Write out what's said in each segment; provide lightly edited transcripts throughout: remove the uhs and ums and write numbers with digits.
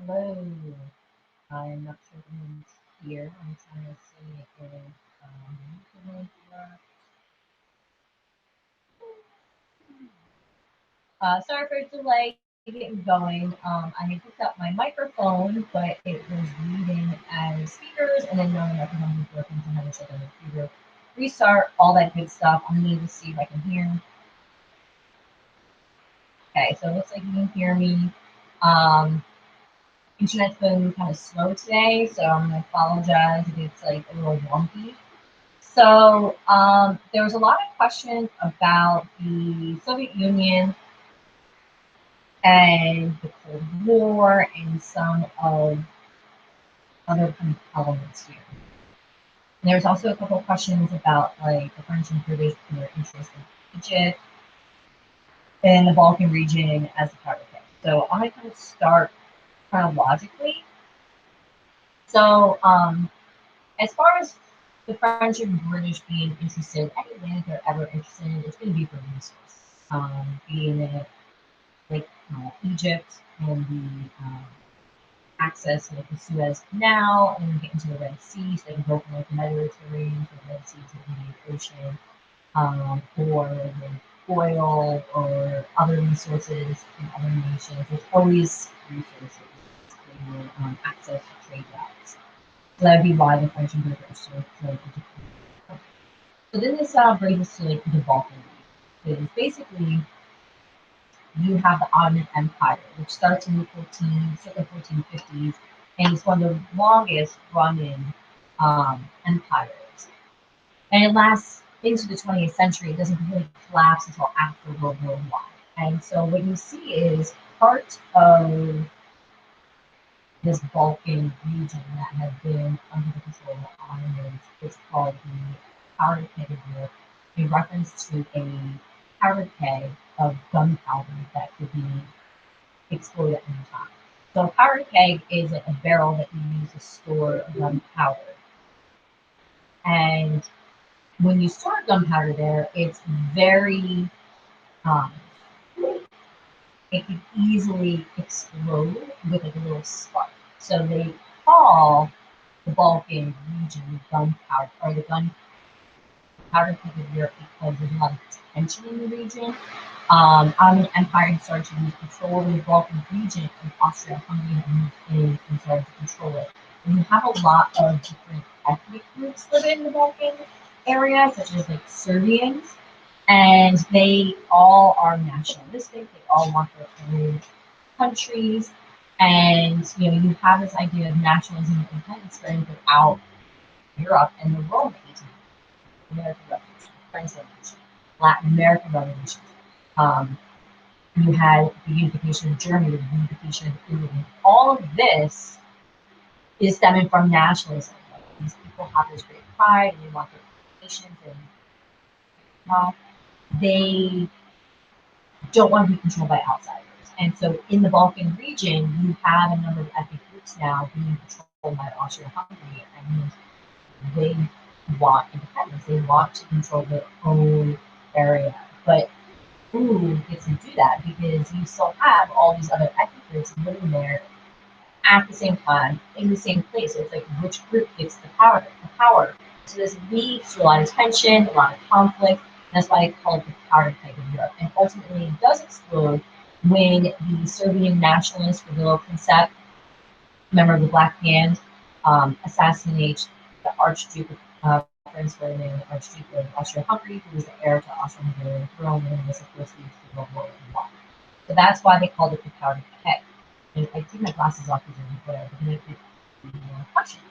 Hello. I'm not sure if anyone's here. I'm trying to see if someone's here. Sorry for the delay getting going. I had hooked up my microphone, but it was reading as speakers, and then knowing that the number was working, so I had to check on the computer, restart, all that good stuff. I'm going to see if I can hear. Okay, so it looks like you can hear me. Um, Internet's been kind of slow today, so I'm going to apologize if it's like a little wonky. So there was a lot of questions about the Soviet Union and the Cold War and some of other kind of elements here. And there's also a couple of questions about like the French and British and their interest in Egypt and the Balkan region as a part of it. So I'm going to kind of start chronologically. So as far as the French and British being interested, any land they're ever interested in, it's going to be for resources. Being it like Egypt and the access to like the Suez Canal and get into the Red Sea, so they can go from like the Mediterranean to the Red Sea to the Indian Ocean, or like oil or other resources in other nations. There's always resources for access to trade routes. So that would be why the French and British are so into. So then this brings us to like the Balkan region. Because basically you have the Ottoman Empire, which starts in the 1450s, and it's one of the longest running empires. And it lasts into the 20th century. It doesn't really collapse until after World War One. And so what you see is part of this Balkan region that had been under the control of the Ottomans is called the powder keg of Europe, in reference to a powder keg of gunpowder that could be explode at any time. So a powder keg is a barrel that you use to store gunpowder. And when you store gunpowder there, it's very, um, it could easily explode with like a little spark. So they call the Balkan region gunpowder, or the gunpowder keg of Europe, because there's a lot of tension in the region. Ottoman Empire started to lose control of the Balkan region, and Austria-Hungary moved in and started to control it. And you have a lot of different ethnic groups living in the Balkan area, such as like Serbians, and they all are nationalistic. They all want their own countries, and you have this idea of nationalism and independence spreading throughout Europe and the world at 1800. American Revolution, French Revolution, Latin American Revolution. Um, you had the unification of Germany, the unification of Italy. All of this is stemming from nationalism. Like, these people have this great pride and they want their nations, and they don't want to be controlled by outsiders. And so in the Balkan region, you have a number of ethnic groups now being controlled by Austria-Hungary, and they want independence. They want to control their own area. But who gets to do that? Because you still have all these other ethnic groups living there at the same time in the same place. So it's like which group gets the power? The power. So this leads to a lot of tension, a lot of conflict. That's why I call it the powder keg of Europe. And ultimately, it does explode when the Serbian nationalist Gavrilo Princip, member of the Black Hand, assassinates the Archduke of Prince Ferdinand, Archduke of Austria-Hungary, who was the heir to Austro-Hungarian throne, and this of course leads to World War I. So that's why they called it the powder keg. And I take my glasses off because I'm glare, but then I could more questions.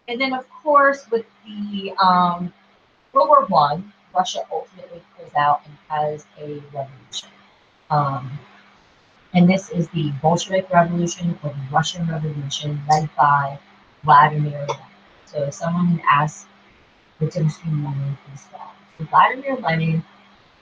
And then of course with the World War One, Russia ultimately pulls out and has a revolution. Um, and this is the Bolshevik Revolution or the Russian Revolution led by Vladimir Lenin. So someone asked the difference between Lenin and Stalin. So Vladimir Lenin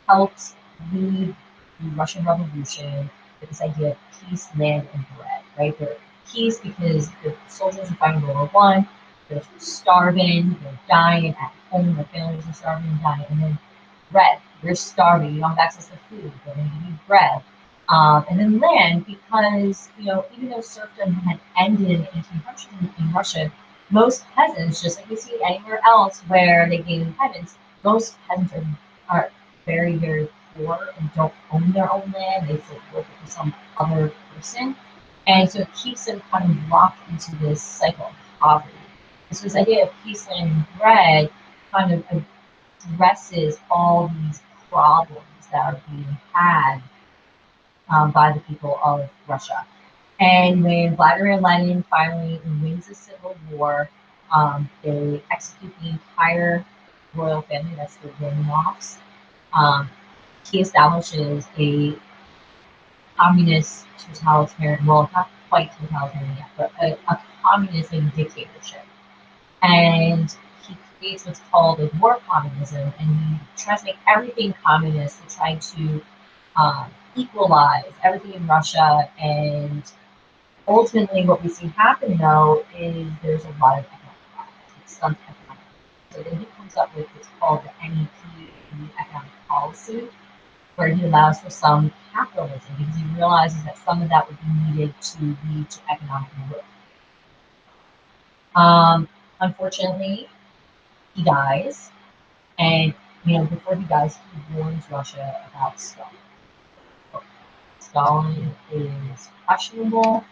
helped lead the Russian Revolution with this idea of peace, land, and bread. Right? They're peace because the soldiers are fighting World War One. They're starving. They're dying at home. Their families are starving and dying. And then bread. You're starving. You don't have access to food. They're going to give you bread. And then land because, even though serfdom had ended in the 1800s in Russia, most peasants, just like we see anywhere else where they gain independence, most peasants are very, very poor and don't own their own land. They still work for some other person. And so it keeps them kind of locked into this cycle of poverty. And so this idea of peace, land, and bread kind of addresses all these problems that are being had by the people of Russia. And when Vladimir Lenin finally wins the Civil War, they execute the entire royal family, that's the Romanovs. Um, he establishes a communist totalitarian, well, not quite totalitarian yet, but a communist dictatorship. And he creates what's called a war communism, and he tries to make everything communist to try to equalize everything in Russia. And ultimately, what we see happen though is there's a lot of economic problems. It stunts economic. So then he comes up with what's called the NEP, economic policy, where he allows for some capitalism because he realizes that some of that would be needed to lead to economic growth. Unfortunately, he dies, and before he dies, he warns Russia about Stalin. Stalin is questionable,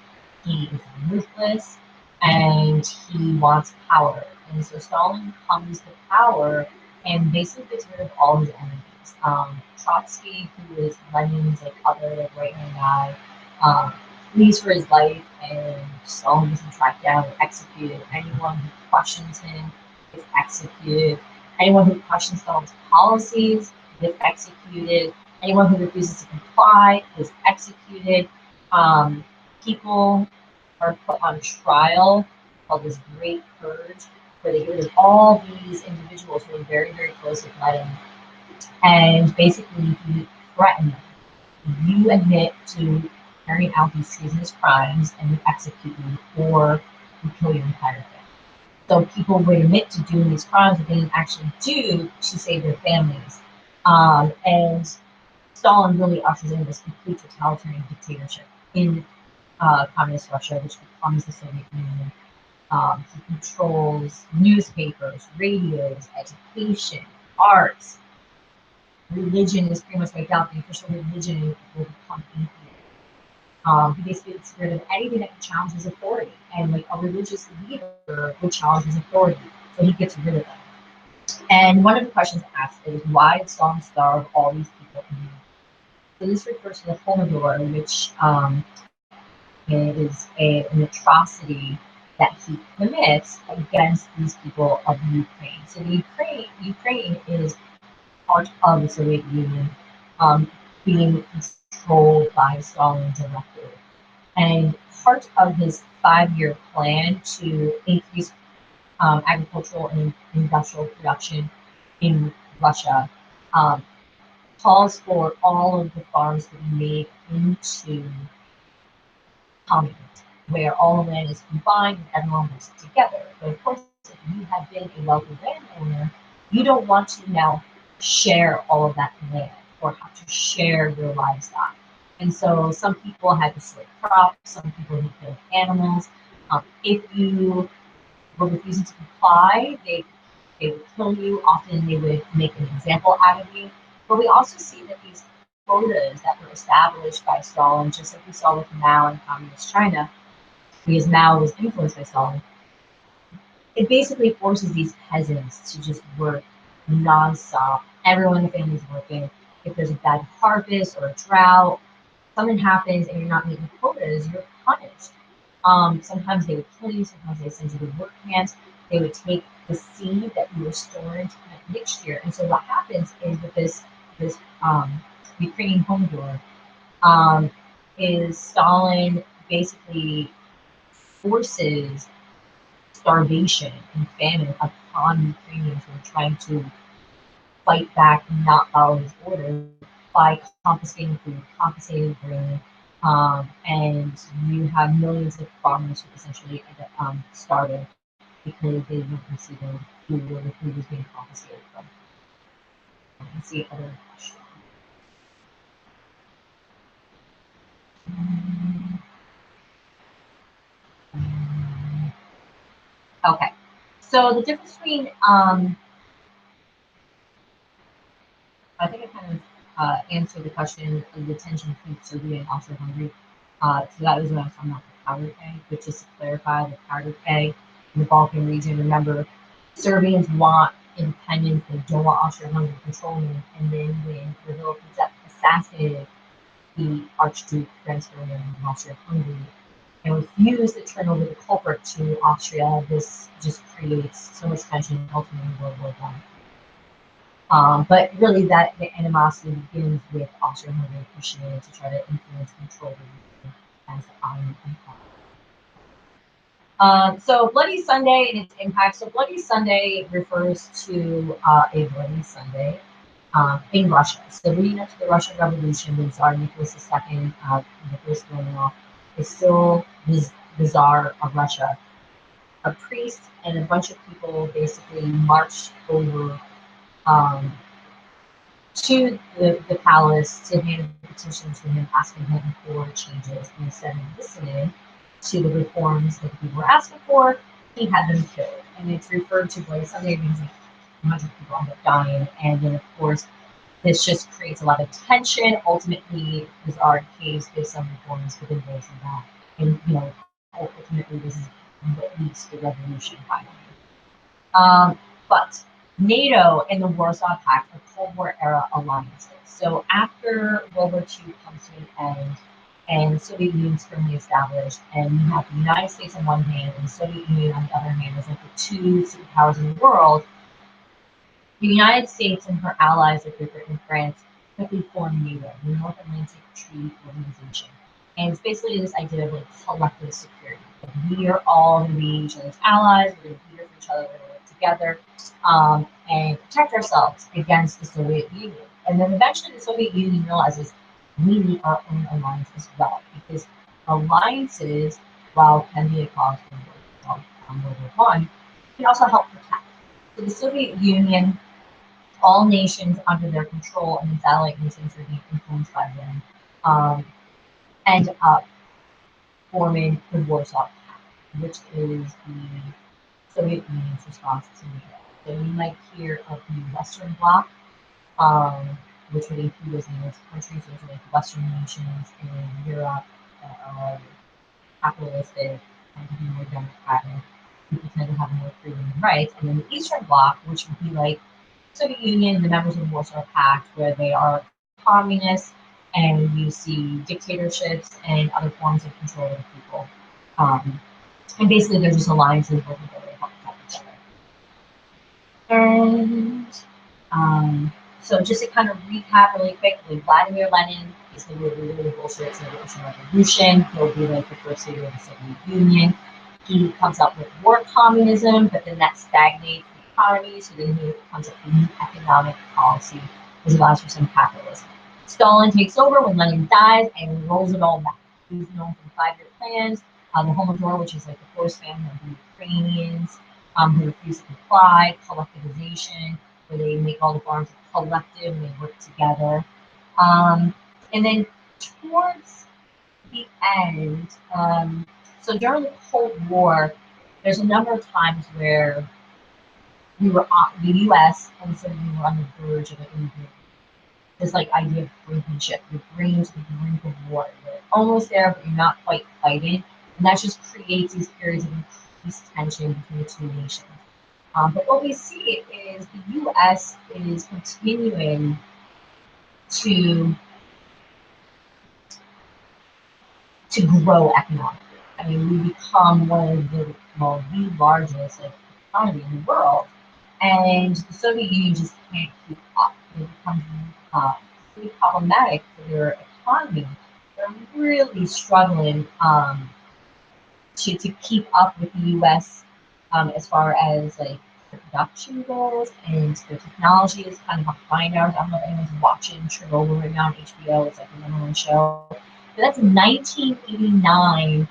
he is ruthless, and he wants power. And so Stalin comes to power and basically gets rid of all his enemies. Trotsky, who is Lenin's other right hand guy, flees for his life, and Stalin is tracked down and executed. Anyone who questions him is executed. Anyone who questions Stalin's policies is executed. Anyone who refuses to comply is executed. People are put on trial called this Great Purge, where they get rid of all these individuals who are very, very close with Lenin. And basically, he threatened them. You admit to carrying out these treasonous crimes and we execute you, or we kill your entire family. So people would admit to doing these crimes that they didn't actually do to save their families. And Stalin really ushers in this complete totalitarian dictatorship in communist Russia, which becomes the Soviet Union. He controls newspapers, radios, education, arts. Religion is pretty much wiped out. The official religion will become atheist. He basically gets rid of anything that challenges authority, and a religious leader would challenge his authority, so he gets rid of them. And one of the questions asked is, why did Stalin starve all these people in Europe? So this refers to the Holodomor, which is an atrocity that he commits against these people of Ukraine. So the Ukraine is part of the Soviet Union, being controlled by Stalin directly. And part of his 5-year plan to increase agricultural and industrial production in Russia um, calls for all of the farms to be made into communes, where all the land is combined and everyone works together. But of course, if you have been a wealthy landowner, you don't want to now share all of that land or have to share your livestock. And so some people had to split crops, some people had to kill animals. If you were refusing to comply, they would kill you. Often they would make an example out of you. But we also see that these quotas that were established by Stalin, just like we saw with Mao in communist China, because Mao was influenced by Stalin, it basically forces these peasants to just work nonstop. Everyone in the family is working. If there's a bad harvest or a drought, something happens and you're not meeting quotas, you're punished. Sometimes they would kill you, sometimes they send you to work camps. They would take the seed that you were storing to plant next year. And so what happens is with this Ukrainian Holodomor, is Stalin basically forces starvation and famine upon Ukrainians who are trying to fight back and not follow his orders by confiscating food, confiscating grain, and you have millions of farmers who essentially end up starving because they weren't receiving food or the food was being confiscated from them. Let's see other questions. Okay, so the difference between I think I kind of answered the question of the tension between Serbia and Austro-Hungary. So that was when I was talking about the powder keg, but just to clarify, the powder keg in the Balkan region, remember, Serbians want independence, they don't want Austro-Hungary controlling them, and then when Brazil assassinated the Archduke Franz Ferdinand of Austria-Hungary and refused to turn over the culprit to Austria, this just creates so much tension, ultimately World War I. But really, that the animosity begins with Austria-Hungary pushing in to try to influence and control the region as the Ottoman Empire. So Bloody Sunday and its impact. So Bloody Sunday refers to a Bloody Sunday in Russia. So leading up to the Russian Revolution, when Tsar Nicholas II, Nicholas Romanov, is still the Tsar of Russia. A priest and a bunch of people basically marched over um, to the palace to hand a petition to him asking him for changes. And instead of listening to the reforms that people were asking for, he had them killed. And it's referred to Bloody Sunday, means like 100 people end up dying. And then, of course, this just creates a lot of tension. Ultimately, the Tsar caves, gives some reforms, but then goes in that. And, ultimately, this is what leads to the revolution finally. But NATO and the Warsaw Pact are Cold War era alliances. So after World War II comes to an end and the Soviet Union is firmly established, and you have the United States on one hand and the Soviet Union on the other hand as like the two superpowers in the world, the United States and her allies like Great Britain and France quickly formed NATO, the North Atlantic Treaty Organization. And it's basically this idea of like collective security. Like we are all going to be each other's allies, we're going to be here for each other, we're going to work together and protect ourselves against the Soviet Union. And then eventually the Soviet Union realizes we need our own alliance as well, because alliances, while can be a cause for World War I, can also help protect. So the Soviet Union, all nations under their control and the satellite nations are being influenced by them, end up forming the Warsaw Pact, which is the Soviet Union's response to NATO. So you might hear of the Western Bloc, which would include those native countries, those are like Western nations in Europe that are capitalistic and to be more democratic. People tend to have more freedom and rights. And then the Eastern Bloc, which would be like Soviet Union, the members of the Warsaw Pact, where they are communists and you see dictatorships and other forms of control of people. And basically, they're just alliances working together to help protect each other. And so, just to kind of recap really quickly, Vladimir Lenin is the really bullshit to the Russian Revolution. He'll be like the first leader of the Soviet Union. He comes up with war communism, but then that stagnates the economy. So then he comes up with new economic policy, which allows for some capitalism. Stalin takes over when Lenin dies and rolls it all back. He's known for the 5-year plans, the Holodomor, which is like the forced famine of the Ukrainians who refuse to comply, collectivization, where they make all the farms collective and they work together. And then towards the end, so during the Cold War, there's a number of times where the U.S. and so we were on the verge of an this like idea of brinkmanship. You're bringing to the brink of war. You're almost there, but you're not quite fighting. And that just creates these periods of increased tension between the two nations. But what we see is the U.S. is continuing to grow economically. I mean, we become one of the largest economy in the world, and the Soviet Union just can't keep up. It becomes pretty problematic for their economy. They're really struggling to keep up with the U.S. As far as like production goes, and their technology is kind of behind ours. I don't know if anyone's watching Chernobyl right now on HBO. It's like a number one show. But that's 1989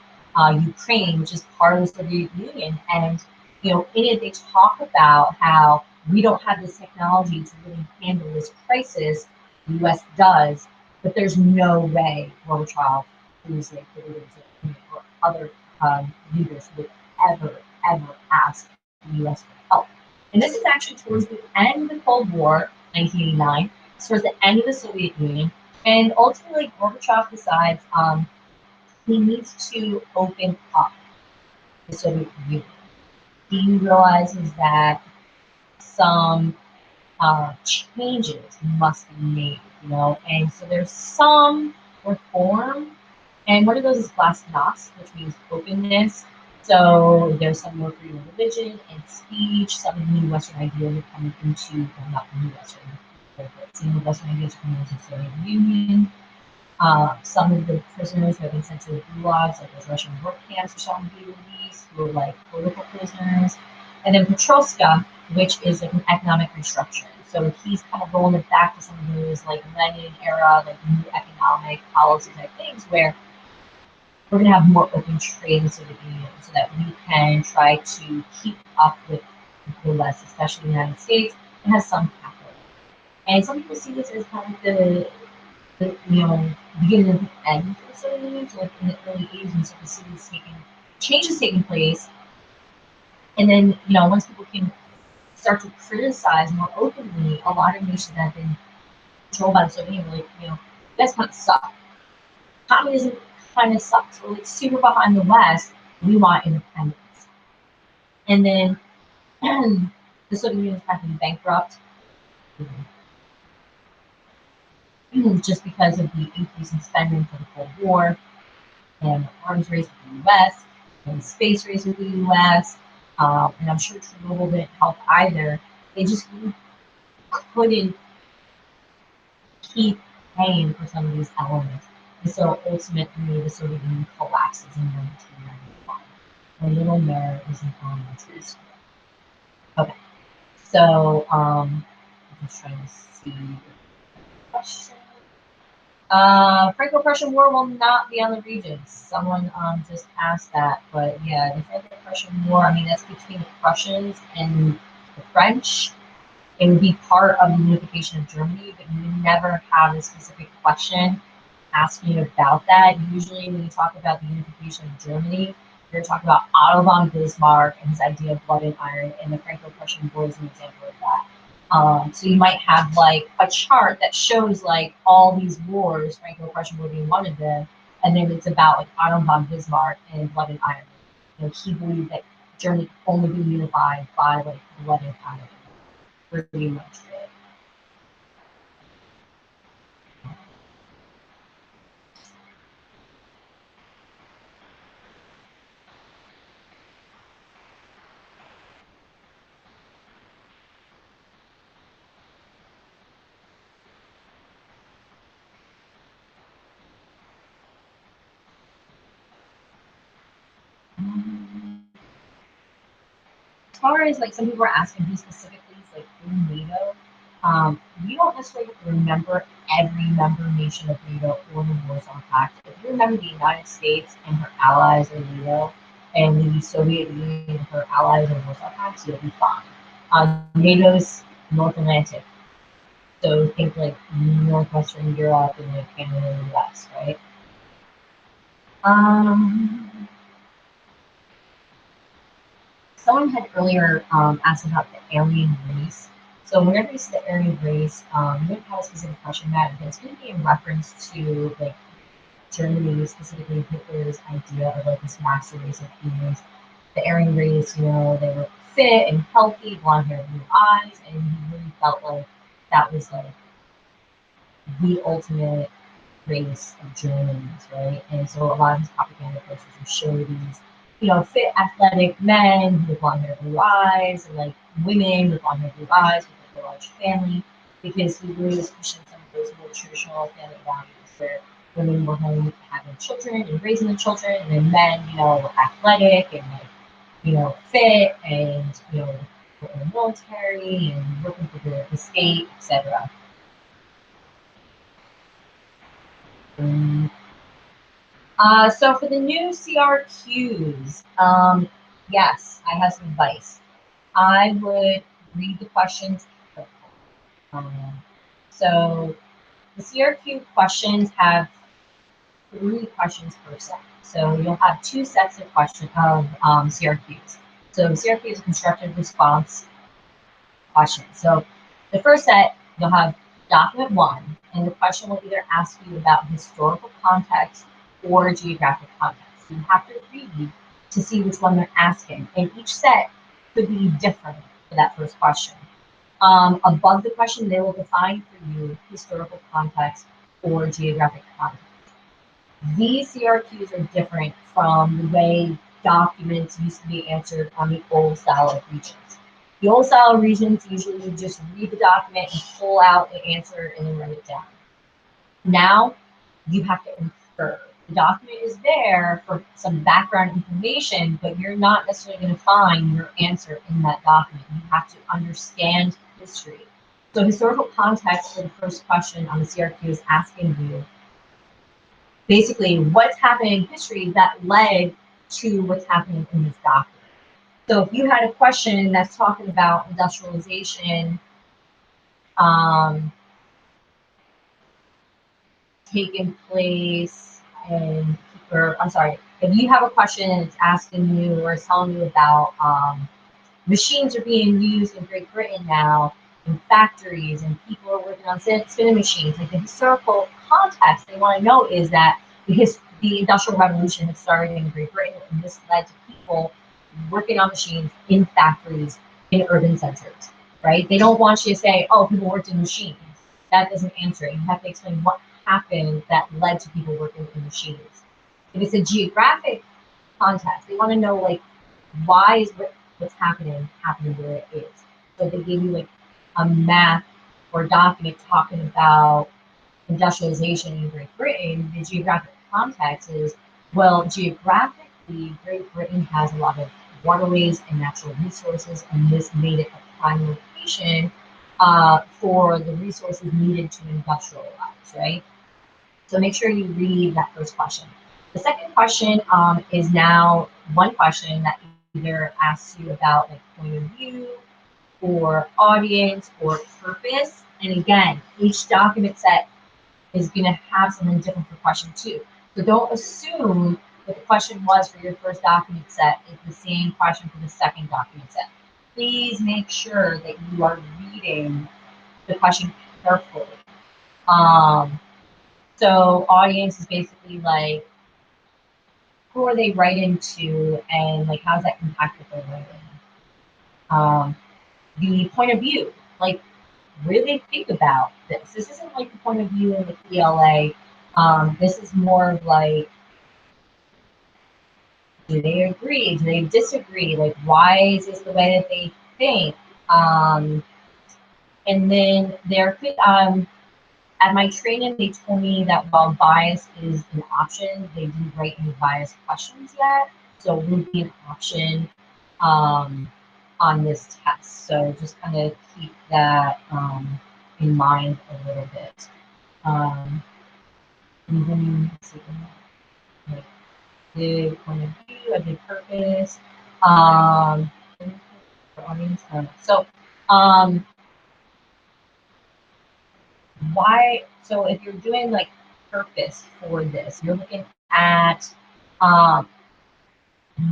Ukraine, which is part of the Soviet Union. And in it they talk about how we don't have this technology to really handle this crisis. The U.S. does, but there's no way Gorbachev who's like the leaders or other leaders would ever ask the U.S. for help. And this is actually towards the end of the Cold War, 1989. It's towards the end of the Soviet Union, and ultimately Gorbachev decides he needs to open up the Soviet Union. He realizes that some changes must be made, and so there's some reform, and one of those is glasnost, which means openness. So there's some more freedom of religion and speech. Some of the new Western ideas are coming into, well, not new Western, but some of the Western ideas are coming into the Soviet Union. Some of the prisoners who have been sent to the gulags, like those Russian work camps, are starting to be released, who are like political prisoners. And then Petroska, which is like an economic restructuring. So he's kind of rolling it back to some of those like Lenin era, like new economic policy type things where we're going to have more open trade in the Soviet Union so that we can try to keep up with the West, especially the United States, and have some capital. And some people see this as kind of the beginning of the end of the Soviet Union, so like in the early 80s when some of the changes taking place. And then, once people can start to criticize more openly a lot of nations that have been controlled by the Soviet Union, like, that's kind of suck. Communism kind of sucks. We're like super behind the West. We want independence. And then the Soviet Union is kind of bankrupt just because of the increase in spending for the Cold War and the arms race with the U.S. and the space race with the U.S. And I'm sure Chernobyl didn't help either. They just couldn't keep paying for some of these elements. And so ultimately, the Soviet Union collapses in 1991. And little Merritt is in elementary school. Okay, so I'm just trying to see the question. Franco-Prussian War will not be on the Regents. Someone just asked that, but yeah, the Franco-Prussian War, I mean, that's between the Prussians and the French. It would be part of the unification of Germany, but you would never have a specific question asking about that. Usually when you talk about the unification of Germany, you're talking about Otto von Bismarck and his idea of blood and iron, and the Franco-Prussian War is an example of that. So you might have like a chart that shows like all these wars, Franco-Prussian War being one of them, and then it's about like Otto von Bismarck and blood and iron. He believed that Germany could only be unified by like blood and iron. Pretty much it. As far as like some people are asking who specifically is like in NATO, you don't necessarily have to remember every member nation of NATO or the Warsaw Pact. If you remember the United States and her allies in NATO, and the Soviet Union and her allies in the Warsaw Pact, you'll be fine. NATO's North Atlantic, so think like Northwestern Europe and like Canada and the US, right? Um, Someone had earlier asked about the Aryan race. So whenever you see the Aryan race, you would have a specific question that it's going to be in reference to like Germany, specifically Hitler's idea of like this master race of humans. The Aryan race, they were fit and healthy, blonde hair, blue eyes, and he really felt like that was like the ultimate race of Germans, right? And so a lot of his propaganda posters would show these, fit athletic men with blonde hair, blue eyes, and like women with blonde hair, blue eyes, with like a large family, because he really was pushing some of those more traditional family values where women were home having children and raising the children, and then men, were athletic and like, fit and, were in the military and working for the state, etc. So for the new CRQs, yes, I have some advice. I would read the questions carefully. Um, so the CRQ questions have 3 questions per set. So you'll have 2 sets of CRQs. So CRQ is a constructive response question. So the first set, you'll have document 1, and the question will either ask you about historical context or geographic context. So you have to read to see which one they're asking, and each set could be different for that first question. Above the question, they will define for you historical context or geographic context. These CRQs are different from the way documents used to be answered on the old style of Regents. The old style of Regents usually you just read the document and pull out the answer and then write it down. Now you have to infer. The document is there for some background information, but you're not necessarily going to find your answer in that document. You have to understand history. So historical context for the first question on the CRQ is asking you basically what's happening in history that led to what's happening in this document. So if you had a question that's talking about industrialization taking place and, if you have a question and it's asking you or it's telling you about machines are being used in Great Britain now in factories and people are working on spinning machines, like the historical context they want to know is that the Industrial Revolution had started in Great Britain and this led to people working on machines in factories in urban centers, right? They don't want you to say, oh, people worked in machines. That doesn't answer it. You have to explain what happened that led to people working in machines. If it's a geographic context, they want to know like why is what's happening where it is. So they give you like a map or document talking about industrialization in Great Britain. The geographic context is, well, geographically, Great Britain has a lot of waterways and natural resources, and this made it a prime location for the resources needed to industrialize, right? So make sure you read that first question. The second question is now one question that either asks you about like point of view or audience or purpose. And again, each document set is going to have something different for question 2. So don't assume that the question was for your first document set is the same question for the second document set. Please make sure that you are reading the question carefully. So audience is basically like, who are they writing to and like how does that impact what they're writing? The point of view, like really think about this. This isn't like the point of view in the PLA. This is more of like, do they agree? Do they disagree? Like, why is this the way that they think? And then there could, at my training, they told me that while bias is an option, they didn't write any bias questions yet. So it would be an option on this test. So just kind of keep that in mind a little bit. Even like the point of view, a good purpose, for audience. So why? So if you're doing like purpose for this, you're looking at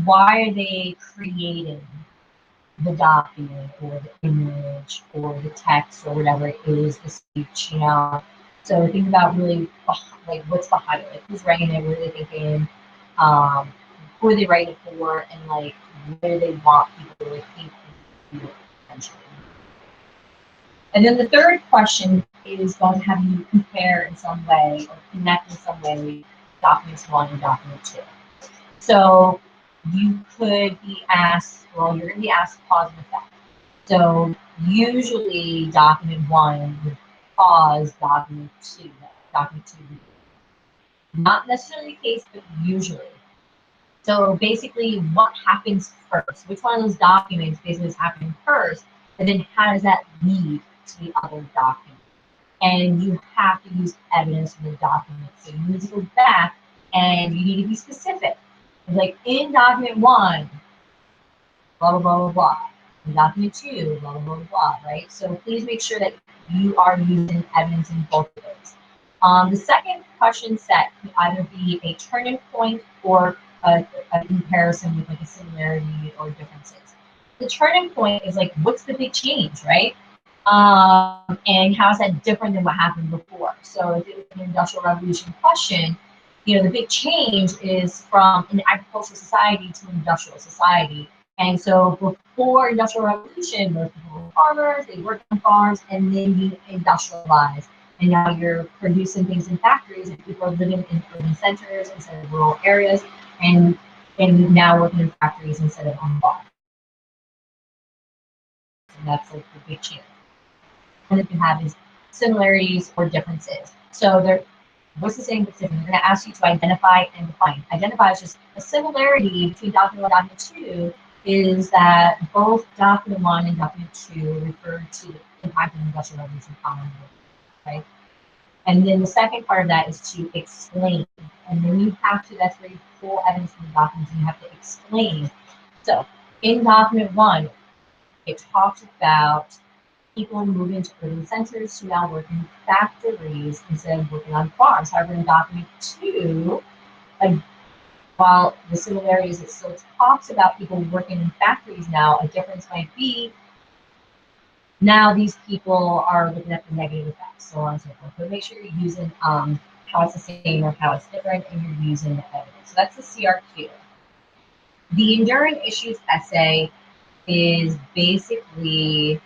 why are they creating the document or the image or the text or whatever it is, the speech, you know. So think about really like what's behind it, like who's writing it, what are they thinking, who are they writing it for, and like where they want people to like think and feel eventually. And then the third question is going to have you compare in some way or connect in some way documents 1 and document 2. So you could be asked, well, you're going to be asked cause and effect. So usually document 1 would cause document 2. Not necessarily the case, but usually. So basically what happens first? Which one of those documents basically is happening first? And then how does that lead to the other document? And you have to use evidence from the document. So you need to go back and you need to be specific. Like in document 1, blah, blah, blah, blah, blah. In document 2, blah, blah, blah, blah, right? So please make sure that you are using evidence in both of those. The second question set can either be a turning point or a comparison with like a similarity or differences. The turning point is like, what's the big change, right? And how is that different than what happened before? So if it was an industrial revolution question, the big change is from an agricultural society to an industrial society. And so before industrial revolution, most people were farmers, they worked on farms, and then you industrialized. And now you're producing things in factories, and people are living in urban centers instead of rural areas, and now working in factories instead of on farms. And that's like the big change. And then you have is similarities or differences. So what's the same but different? They're going to ask you to identify and define. Identify is just a similarity between document 1 and document 2 is that both document 1 and document 2 refer to the impact of the industrial revolution commonly, right? And then the second part of that is to explain. And then you have to, that's where you pull evidence from the documents and you have to explain. So in document 1, it talks about people moving to urban centers to now work in factories instead of working on farms. However, in document 2, like, while the similarities, it still talks about people working in factories now, a difference might be now these people are looking at the negative effects, so on and so forth. But make sure you're using how it's the same or how it's different, and you're using the evidence. So that's the CRQ. The enduring issues essay is basically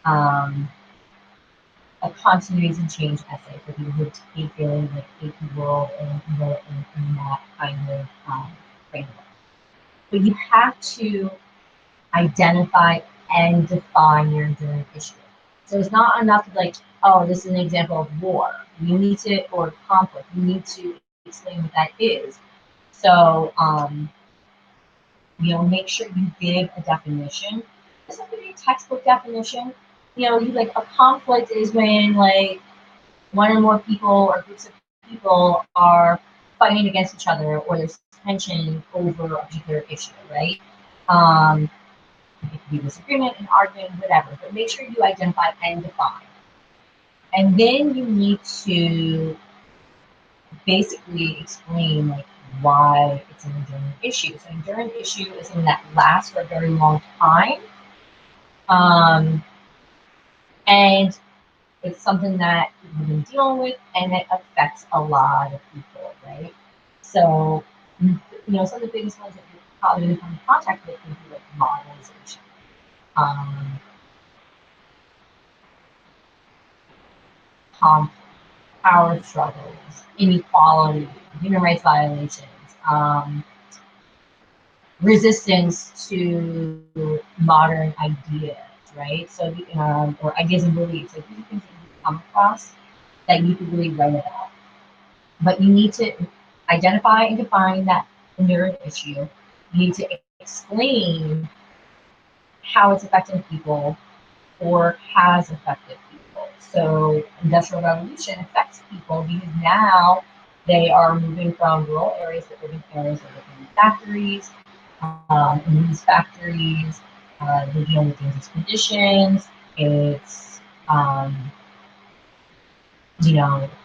a continuities and change essay for people who take feeling like AP World and enroll in that kind of framework. But you have to identify and define your enduring issue. So it's not enough to like, oh, this is an example of war. You need to, or conflict, you need to explain what that is. So, make sure you give a definition. This is a textbook definition. You like a conflict is when like one or more people or groups of people are fighting against each other or there's tension over a particular issue, right? It could be disagreement, an argument, whatever, but make sure you identify and define. And then you need to basically explain like why it's an enduring issue. So enduring issue is something that lasts for a very long time. And it's something that we've been dealing with and it affects a lot of people, right? So, some of the biggest ones that you're probably going to come in contact with would be like modernization. Conflict, power struggles, inequality, human rights violations, resistance to modern ideas, right? So, or ideas and beliefs. Like these are things that you come across that you could really write about. But you need to identify and define that enduring issue. You need to explain how it's affecting people or has affected people. So industrial revolution affects people because now they are moving from rural areas to urban areas, they're working in factories. In these factories, they're dealing with dangerous conditions. It's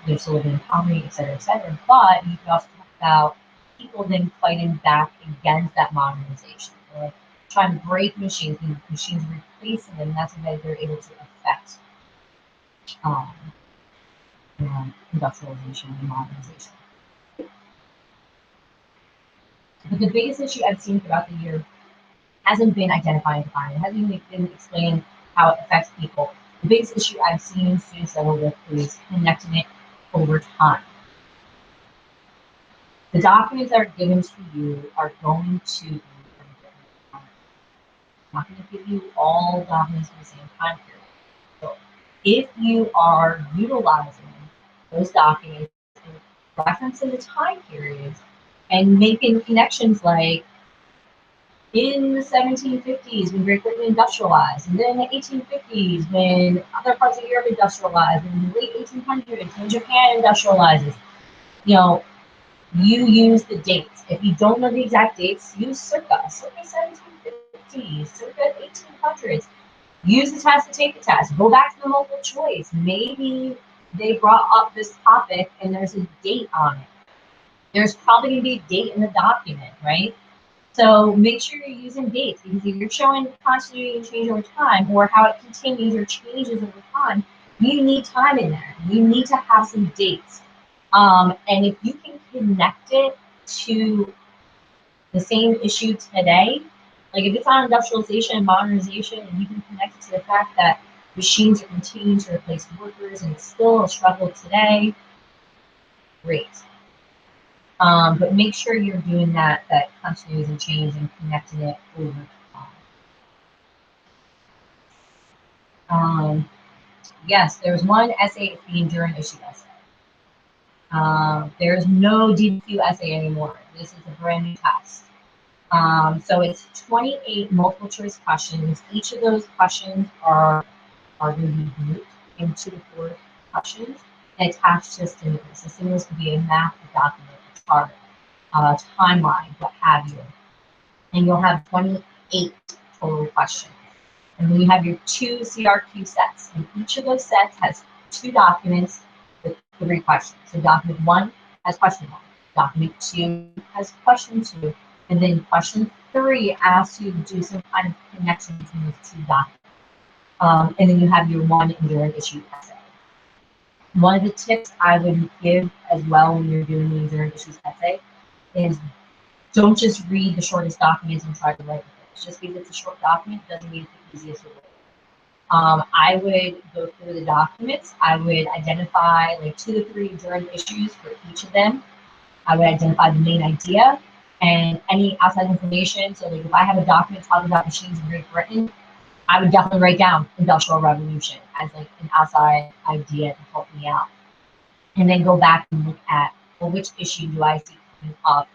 they're still living in poverty, et cetera, et cetera. But you can also talk about people then fighting back against that modernization. Or trying to break machines, and machines replacing them. And that's the way they're able to affect um, industrialization and modernization. But the biggest issue I've seen throughout the year hasn't been identifying and defining. It hasn't even been explaining how it affects people. The biggest issue I've seen students struggle with is connecting it over time. The documents that are given to you are going to be from different times. I'm not going to give you all documents from the same time period. So if you are utilizing those documents and referencing the time periods and making connections like in the 1750s when Great Britain industrialized, and then in the 1850s when other parts of Europe industrialized, and in the late 1800s when Japan industrializes, you use the dates. If you don't know the exact dates, use circa 1750s, circa 1800s. Use the test to take the test. Go back to the multiple choice. Maybe they brought up this topic and there's a date on it. There's probably going to be a date in the document, right? So make sure you're using dates, because if you're showing continuity and change over time, or how it continues or changes over time, you need time in there. You need to have some dates. And if you can connect it to the same issue today, like if it's on industrialization and modernization, and you can connect it to the fact that machines are continuing to replace workers and it's still a struggle today, great. But make sure you're doing that continuity and change and connecting it over time. Yes, there's one essay, it's the Endurance Issue essay. There's no DQ essay anymore. This is a brand new test. So it's 28 multiple choice questions. Each of those questions are going to be grouped into 4 questions and attached to a stimulus. The stimulus could be a map, a document, a chart, timeline, what have you. And you'll have 28 total questions. And then you have your 2 CRQ sets. And each of those sets has 2 documents with 3 questions. So document 1 has question 1. Document 2 has question 2. And then question 3 asks you to do some kind of connection between those 2 documents. And then you have your 1 Endurance Issue essay. One of the tips I would give as well when you're doing the Endurance Issues essay is don't just read the shortest documents and try to write with it. Just because it's a short document doesn't mean it's the easiest to write. I would go through the documents. I would identify like 2 to 3 enduring issues for each of them. I would identify the main idea and any outside information. So like if I have a document talking about machines in Great Britain, I would definitely write down Industrial Revolution as like an outside idea to help me out. And then go back and look at, well, which issue do I see coming up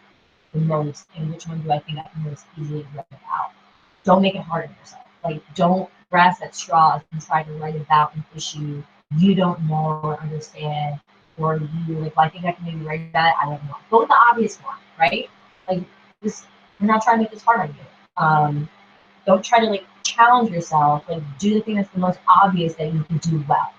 the most, and which one do I think I can most easily write about. Don't make it hard on yourself. Like, don't grasp at straws and try to write about an issue you don't know or understand, or you like, well, I think I can maybe write that. I don't know. Go with the obvious one, right? Like, this, we're not trying to make this hard on you. Don't try to like challenge yourself. Like, do the thing that's the most obvious that you can do well.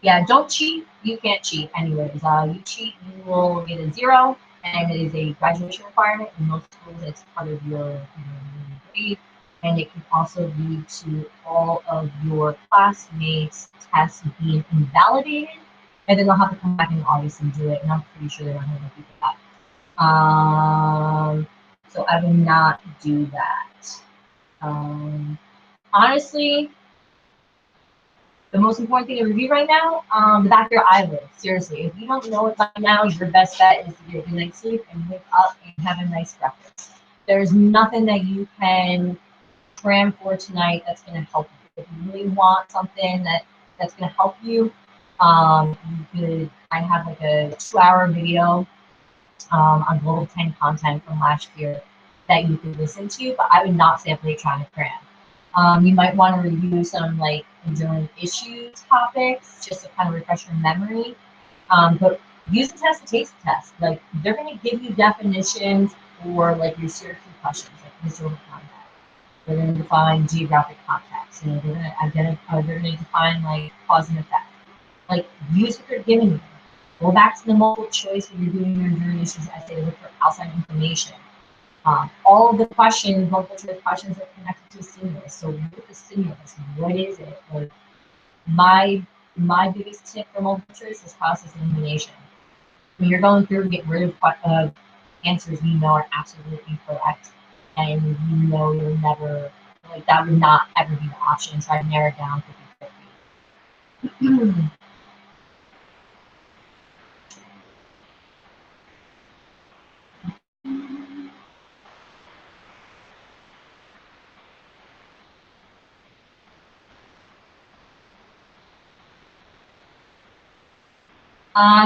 Yeah, don't cheat. You can't cheat anyways. You cheat, you will get a 0, and it is a graduation requirement. In most schools, it's part of your grade, and it can also lead to all of your classmates' tests being invalidated, and then they'll have to come back in August and do it, and I'm pretty sure they're not going to let you do that. So I would not do that. Honestly, the most important thing to review right now, the back of your eyelid. Seriously, if you don't know it by now, your best bet is to get a good night's sleep and wake up and have a nice breakfast. There's nothing that you can cram for tonight that's going to help you. If you really want something that's going to help you, you could. I have like a 2-hour video on Global 10 content from last year that you could listen to, but I would not say I'm trying to cram. You might want to review some like enduring issues topics just to kind of refresh your memory. But use the test to take the test. Like, they're going to give you definitions for like your CRQ questions, like historical context. They're going to define geographic context. You know, they're going to identify. They're going to define like cause and effect. Like, use what they're giving you. Go back to the multiple choice when you're doing your enduring issues essay to look for outside information. All of the questions, multiple choice questions, are connected to a stimulus. So with the stimulus, what is it? Like, my biggest tip for multiple choice is process elimination. When you're going through and get rid of answers you know are absolutely incorrect, and you know you're never, like, that would not ever be the option. Try to narrow it down 50/50.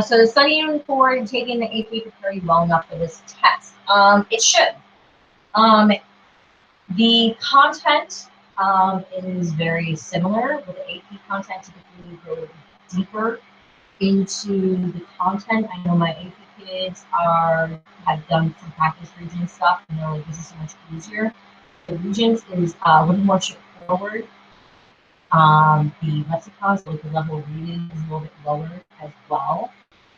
So the studying for taking the AP prepare you well enough for this test. It should. The content is very similar, with the AP content typically go deeper into the content. I know my AP kids have done some practice region stuff, and they're like, this is so much easier. The Regents is a little more straightforward. The lexicon, so like the level of reading is a little bit lower as well.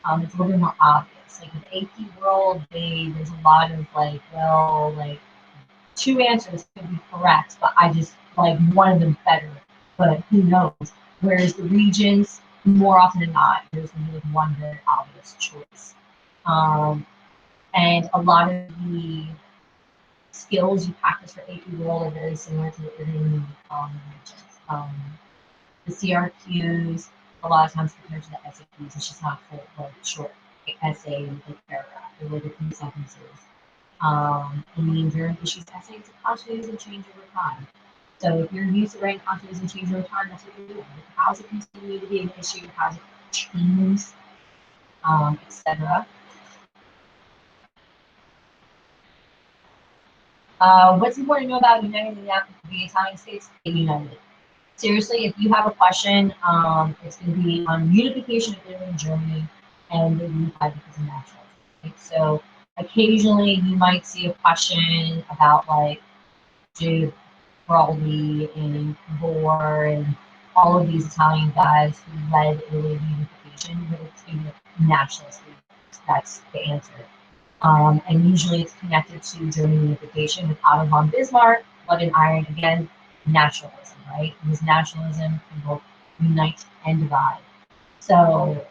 It's a little bit more obvious. Like with AP World, there's a lot of like, well, like two answers could be correct, but I just like one of them better. But who knows? Whereas the Regents, more often than not, there's going to be like one very obvious choice. And a lot of the skills you practice for AP World are very similar to what you're doing in Regents. The CRQs, a lot of times compared to the SAQs, it's just not full, like short essay, like paragraph, or like a few sentences. In the endurance issues essay, it's constantly and change over time. So if you're used to writing constantly and change over time, that's what you're doing. Like, how's it continue to be an issue? How's it change, etc. What's important to know about uniting the Italian states? They united. Seriously, if you have a question, it's going to be on unification of Italy and Germany, and they unified because of nationalism. Right? So occasionally you might see a question about like Jude Braldi and Cavour and all of these Italian guys who led Italy to unification, but it's nationalist leaders. That's the answer. And usually it's connected to German unification with Otto von Bismarck, blood and iron, again, nationalism, right? Because nationalism can both unite and divide. So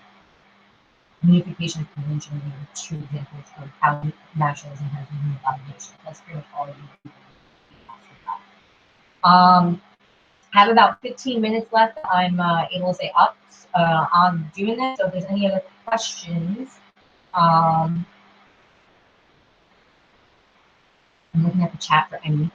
unification convention are two examples of how nationalism has unified nations. That's pretty much all you can do. I have about 15 minutes left. I'm able to say up on doing this. So if there's any other questions, I'm looking at the chat for any.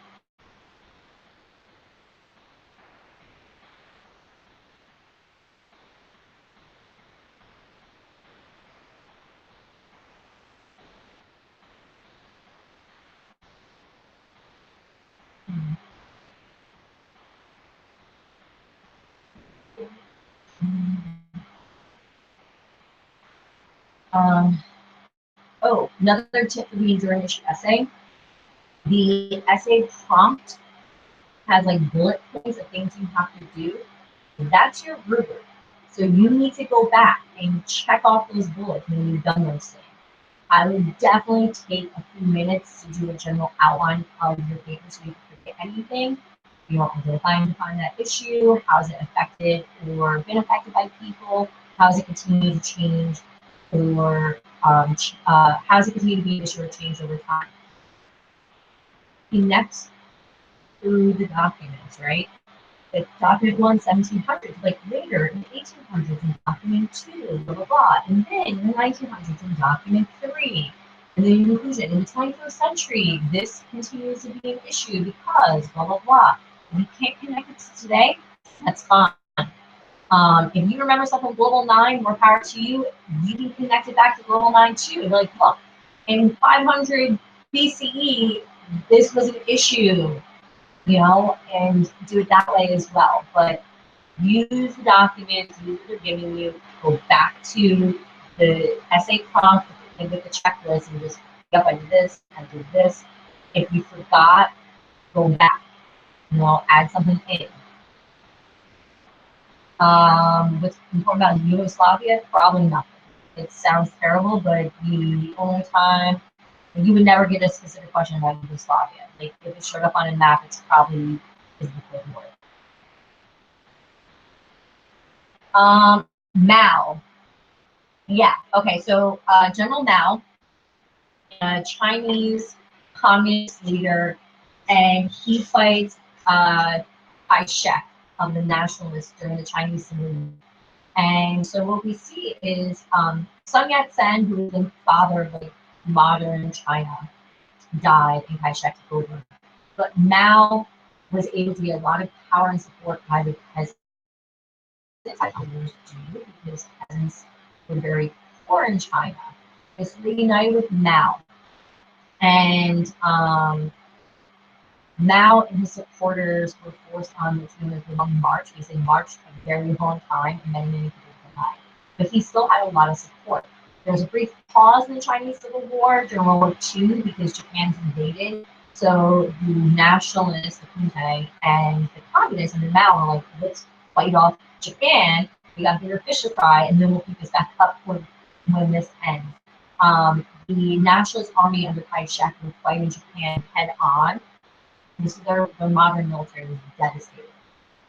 Oh, another tip for the during issue essay. The essay prompt has like bullet points of things you have to do. That's your rubric. So you need to go back and check off those bullets when you've done those things. I would definitely take a few minutes to do a general outline of your paper so you don't forget anything. You know, identify and define that issue, how has it affected or been affected by people, how has it continued to change, or how has it continued to be an issue or change over time. Next, through the documents, right? Like document 1, 1700s, like later in the 1800s in document 2, blah, blah, blah. And then in the 1900s in document 3. And then in conclusion, in the 21st century, this continues to be an issue because blah, blah, blah. If you can't connect it to today, that's fine. If you remember stuff from Global 9, more power to you, you can connect it back to Global 9 too. You're like, look, in 500 BCE, this was an issue, you know, and do it that way as well. But use the documents, use what they're giving you, go back to the essay prompt and with the checklist and just, yep, I did this, I did this. If you forgot, go back, you know, add something in. What's important about Yugoslavia? Probably nothing. It sounds terrible, but the only time you would never get a specific question about Yugoslavia. Like if it showed up on a map, it's probably is the Cold War. Mao. Yeah. Okay. So General Mao, a Chinese communist leader, and he fights Kai Shek, the nationalists during the Chinese Civil War. And so what we see is Sun Yat-sen, who is the father of like modern China, died and Kai Shek took over. But Mao was able to get a lot of power and support by the peasants because peasants were very poor in China. And so they united with Mao. And Mao and his supporters were forced on the team of the long march because they marched a very long time and many people died. But he still had a lot of support. There was a brief pause in the Chinese Civil War during World War II because Japan's invaded. So the nationalists, the Kuntei, and the communists under Mao are like, let's fight off Japan. We got bigger fish to fry, and then we'll pick this back up when this ends. The nationalist army under Kai Shek were fighting Japan head on. This is their modern military was devastated.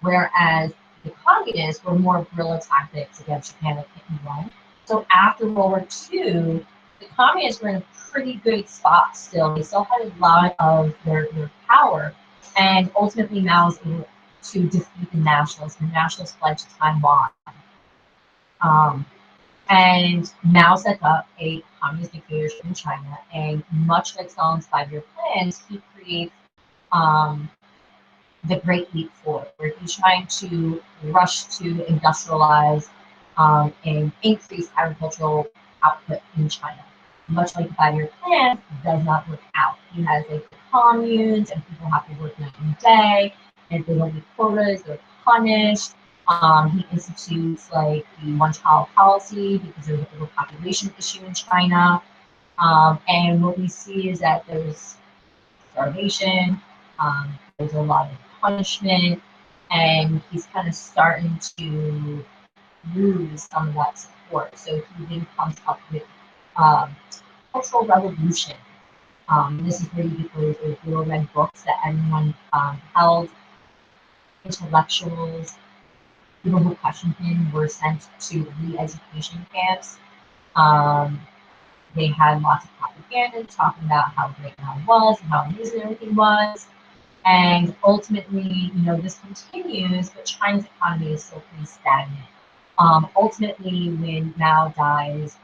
Whereas the communists were more guerrilla tactics against Japan, like hit and run. So after World War II, the communists were in a pretty good spot still. They still had a lot of their power. And ultimately, Mao was able to defeat the nationalists. The nationalists fled to Taiwan. Um, and Mao set up a communist dictatorship in China. And much like Stalin's 5-year plans, he creates um, the Great Leap Forward, where he's trying to rush to industrialize and increase agricultural output in China. Much like the 5-year plan, does not work out. He has like communes, and people have to work night and day, and if they don't meet quotas, they're punished. He institutes like the one-child policy because there's an overpopulation issue in China. And what we see is that there's starvation. There's a lot of punishment, and he's kind of starting to lose some of that support. So he then comes up with um, cultural revolution. This is where you get those little red books that everyone held. Intellectuals, people who questioned him, were sent to re-education camps. Um, they had lots of propaganda talking about how great Mao was and how amazing everything was. And ultimately, this continues, but China's economy is still pretty stagnant. Ultimately, when Mao dies,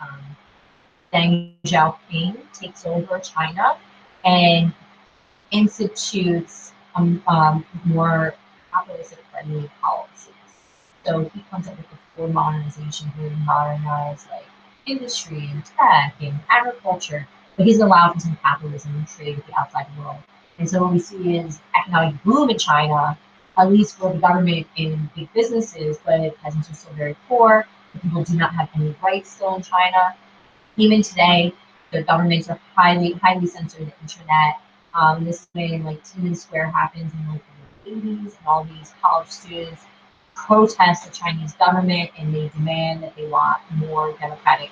Deng Xiaoping takes over China and institutes more capitalistic-friendly policies. So he comes up with the full modernization, where he modernized like industry and tech and agriculture, but he's allowed for some capitalism and trade with the outside world. And so what we see is economic boom in China, at least for the government and big businesses, but peasants are still very poor. The people do not have any rights still in China. Even today, the governments are highly censoring the internet. This is when like Tiananmen Square happens in like the 80s, and all these college students protest the Chinese government, and they demand that they want more democratic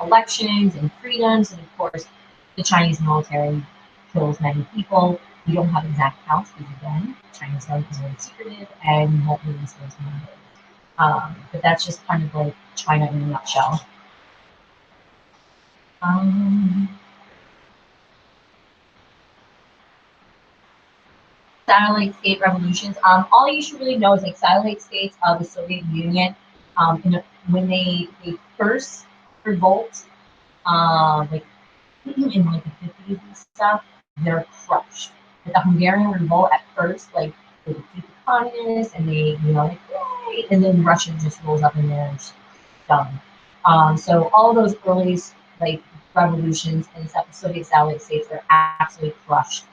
elections and freedoms. And of course, the Chinese military kills many people. We don't have exact counts because again, Chinese government is very secretive and won't release those numbers. But that's just kind of like China in a nutshell. Um, Satellite state revolutions. All you should really know is like satellite states of the Soviet Union. When they first revolt, like in like the 50s and stuff, they're crushed. But the Hungarian revolt at first, like they defeat the communists and they, like yay, and then Russia just rolls up in there and just done. So all those early like revolutions in the Soviet satellite states are absolutely crushed.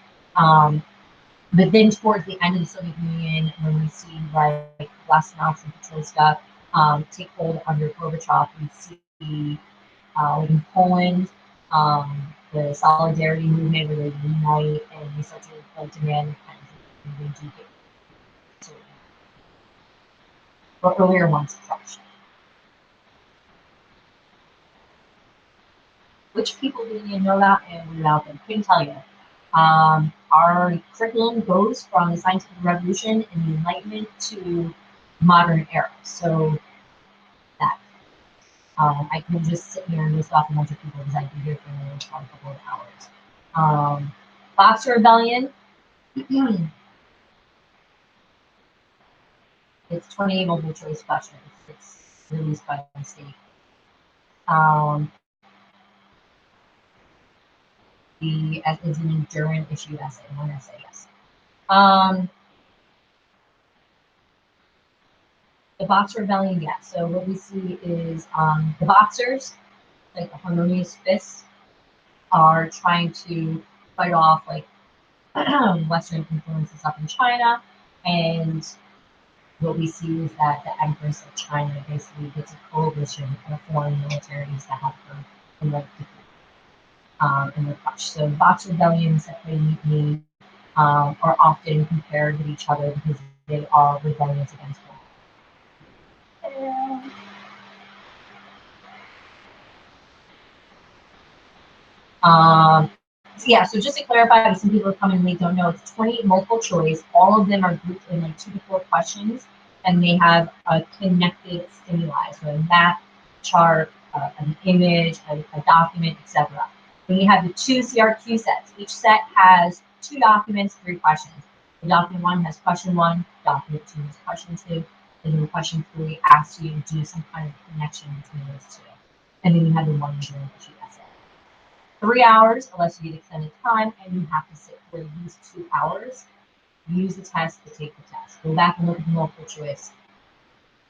But then towards the end of the Soviet Union, when we see like Glasnost and Petroska take hold under Gorbachev, we see like in Poland, the solidarity movement where they unite and they start to like demand independence, and they do get so, but earlier ones crushed. Which people didn't even know that and without them? Couldn't tell you. Our curriculum goes from the scientific revolution and the Enlightenment to modern era. So that I can just sit here and list off a bunch of people because I'd be here for a couple of hours. Boxer Rebellion. It's 20 multiple choice questions. It's released by mistake. Is an endurance issue essay, one essay, yes. The Boxer Rebellion, yes. So what we see is the Boxers, like the Harmonious Fists, are trying to fight off like Western influences up in China, and what we see is that the Empress of China basically gets a coalition of foreign militaries that have her in like defeat. in the Dutch. So Botch rebellions that they made are often compared with each other because they are rebellions against one. So yeah, so just to clarify, some people are coming late don't know, it's 20 multiple choice. All of them are grouped in like 2 to 4 questions, and they have a connected stimuli. So a map, chart, an image, a document, etc. Then you have the 2 CRQ sets. Each set has 2 documents, 3 questions. The document 1 has question 1, document 2 has question 2, and then question 3 asks you to do some kind of connection between those two. And then you have the 1 during the essay. 3 hours unless you get extended time, and you have to sit for at least 2 hours. Use the test to take the test. Go back and look at the multiple choice.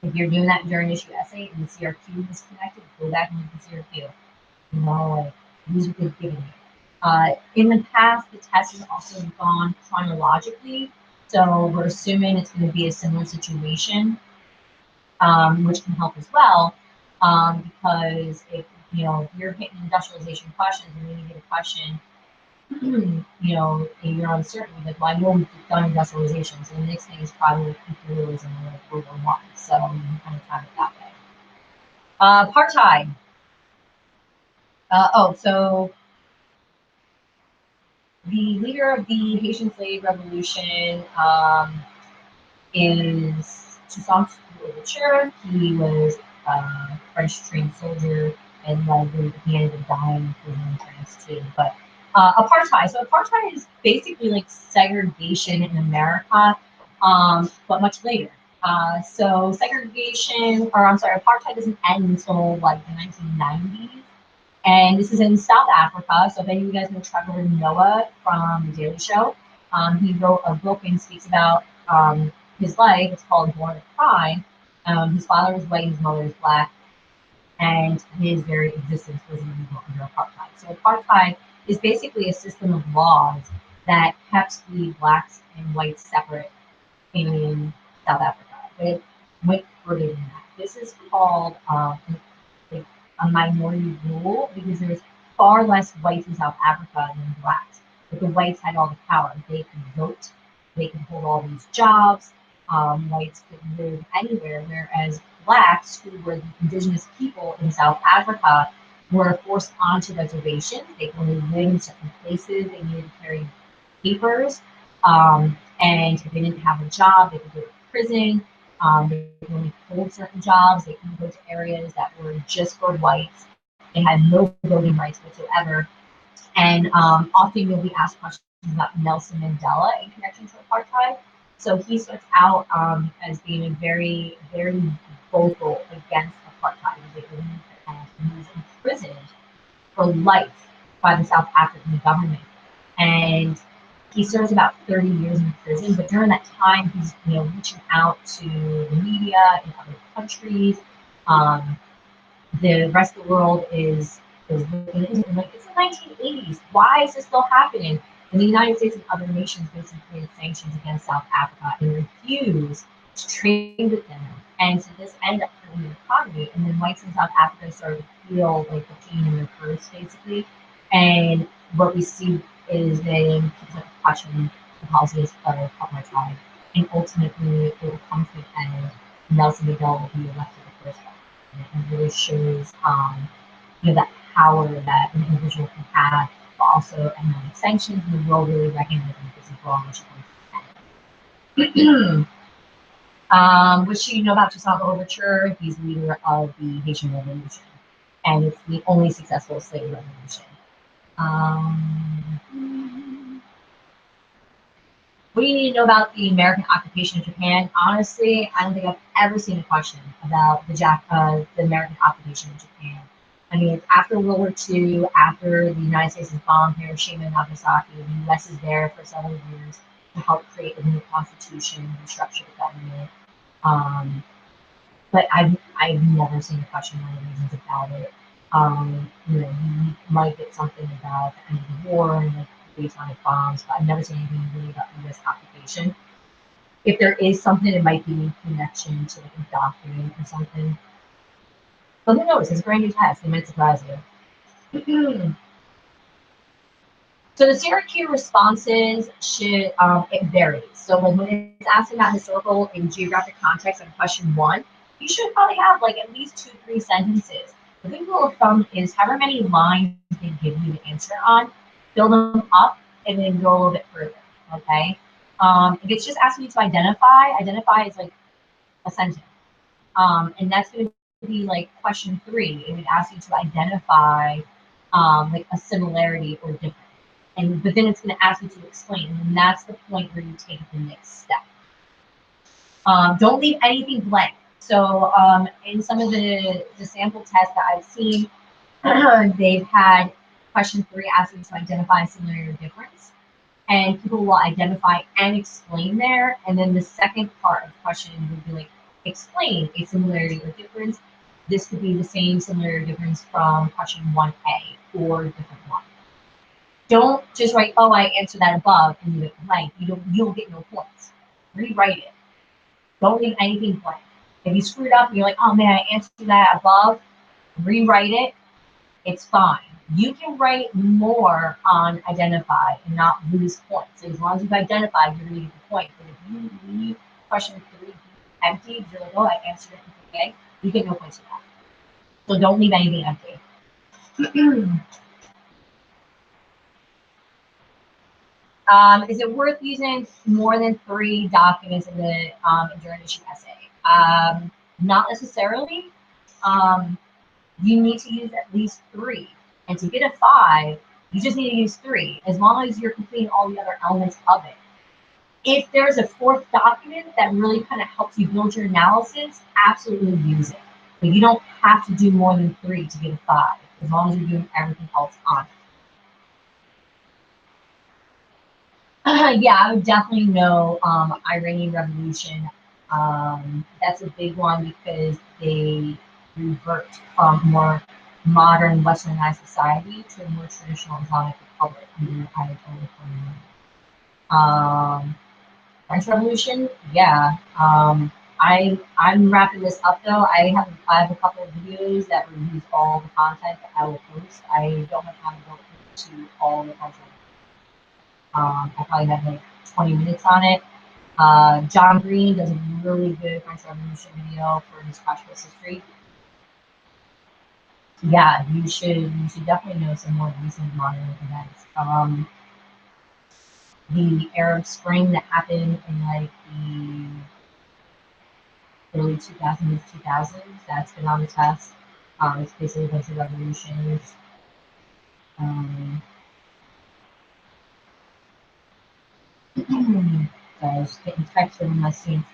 If you're doing that during issue essay and the CRQ is connected, go back and look at the CRQ. You know, like use what they've given you. In the past, the test has also gone chronologically, so we're assuming it's going to be a similar situation, which can help as well, because if you're hitting industrialization questions and then you get a question, and you're uncertain, like, well, I know we've done industrialization, so the next thing is probably imperialism or like World War One. So you can kind of time it that way. Apartheid. So the leader of the Haitian slave revolution is Toussaint Louverture. He was a French trained soldier, and he ended up dying in prison in France too. But apartheid. So apartheid is basically like segregation in America, but much later. So segregation, or I'm sorry, apartheid doesn't end until like the 1990s. And this is in South Africa. So if any of you guys know Trevor Noah from The Daily Show, he wrote a book and speaks about his life. It's called Born of Crime. His father was white, his mother was black, and his very existence was illegal under apartheid. So apartheid is basically a system of laws that kept the blacks and whites separate in South Africa. But it went further than that. This is called a minority rule because there's far less whites in South Africa than blacks. But the whites had all the power. They could vote, they could hold all these jobs. Whites could live anywhere, whereas blacks, who were the indigenous people in South Africa, were forced onto reservations. They could only live in certain places. They needed to carry papers. And if they didn't have a job, they could go to prison. They could only hold certain jobs. They couldn't go to areas that were just for whites. They had no voting rights whatsoever. And often you'll be asked questions about Nelson Mandela in connection to apartheid. So he starts out as being very, very vocal against apartheid. He was imprisoned for life by the South African government. And he serves about 30 years in prison, but during that time, he's reaching out to the media in other countries. The rest of the world is looking at him like, it's the 1980s. Why is this still happening? And the United States and other nations basically created sanctions against South Africa and refused to trade with them. And so this ended up hurting the economy. And then whites in South Africa started to feel like the pain in their purse, basically. And what we see is they keep questioning the policies of apartheid. And ultimately, it will come to an end. Nelson Mandela will be elected the first president. And really shows, that power that an individual can have, but also economic sanctions. And the world really recognizes this is wrong. What should you know about Toussaint Louverture? He's the leader of the Haitian Revolution, and it's the only successful slave revolution. What do you need to know about the American occupation of Japan? Honestly, I don't think I've ever seen a question about the American occupation of Japan. I mean, it's after World War II, after the United States has bombed Hiroshima and Nagasaki, the U.S. is there for several years to help create a new constitution, restructure the government. But I've never seen a question on the reasons about it. You might get something about the end of the war and like the atomic bombs, but I've never seen anything really about U.S. occupation. If there is something, it might be in connection to like a document or something. But who knows? It's a brand new test. It might surprise you. So the Syracuse responses should it varies. So like when it's asking about historical and geographic context on question one, you should probably have like at least 2, 3 sentences. The big rule of thumb is however many lines they give you the answer on, fill them up and then go a little bit further. Okay. If it's just asking you to identify is like a sentence. And that's going to be like question three. It would ask you to identify like a similarity or difference. And but then it's going to ask you to explain, and that's the point where you take the next step. Don't leave anything blank. So in some of the sample tests that I've seen, they've had question three asking you to identify similarity or difference, and people will identify and explain there. And then the second part of the question would be like, explain a similarity or difference. This could be the same similarity or difference from question 1A or a different one. Don't just write, oh, I answered that above and leave it blank. You'll get no points. Rewrite it. Don't leave anything blank. If you screwed up and you're like, oh man, I answered that above, rewrite it. It's fine. You can write more on identify and not lose points. So as long as you've identified, you're going to get the point. But if you leave question three empty, you're like, oh, I answered it okay, you get no points for that. So don't leave anything empty. Is it worth using more than 3 documents in the during issue essay? Not necessarily. You need to use at least 3. And to get a 5, you just need to use 3, as long as you're completing all the other elements of it. If there's a 4th document that really kind of helps you build your analysis, absolutely use it. But you don't have to do more than 3 to get a 5, as long as you're doing everything else on it. Yeah, I would definitely know Iranian Revolution. That's a big one because they revert from more modern westernized society to a more traditional Islamic republic under Ayatollah Khomeini. French Revolution, yeah. I'm wrapping this up though. I have a couple of videos that reviews all the content that I will post. I don't have time to go into all the content. I probably have like 20 minutes on it. John Green does a really good French Revolution video for his Crash Course history. Yeah, you should definitely know some more recent modern events. The Arab Spring that happened in like the early 2000s, that's been on the test. It's basically a bunch of revolutions. Um, so I was getting text from my students.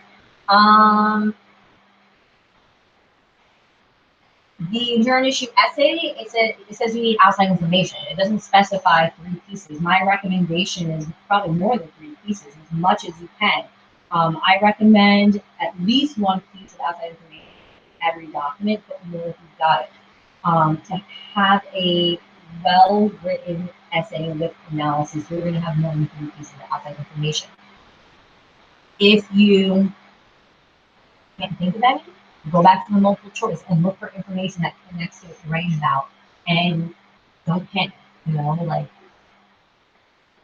The journal issue essay, it says you need outside information. It doesn't specify 3 pieces. My recommendation is probably more than 3 pieces, as much as you can. I recommend at least 1 piece of outside information in every document, but more if you've got it. To have a well-written essay with analysis, you're going to have more than 3 pieces of outside information. If you can't think of any, go back to the multiple choice and look for information that connects to what you're writing about. And don't panic, like